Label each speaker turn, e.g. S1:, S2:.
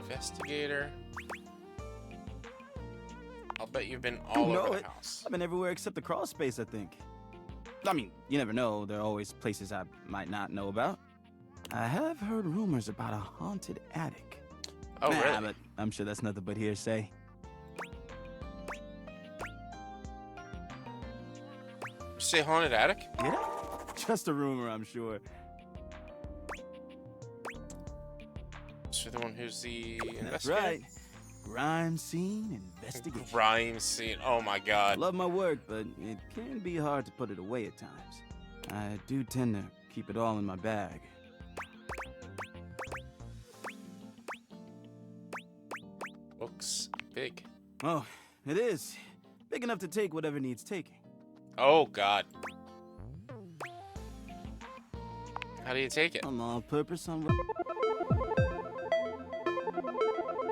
S1: Investigator. I'll bet you've been all over the house.
S2: I've been everywhere except the crawl space, I think. I mean, you never know. There are always places I might not know about. I have heard rumors about a haunted attic.
S1: Oh, really?
S2: But I'm sure that's nothing but hearsay.
S1: You say haunted attic?
S2: Yeah? Just a rumor, I'm sure.
S1: So the one who's the
S2: That's
S1: investigator?
S2: right. Crime scene investigation.
S1: Crime scene. Oh my god.
S2: Love my work, but it can be hard to put it away at times. I do tend to keep it all in my bag.
S1: Looks big.
S2: Oh, it is. Big enough to take whatever needs taking.
S1: Oh god. How do you take it?
S2: I'm all purpose on what...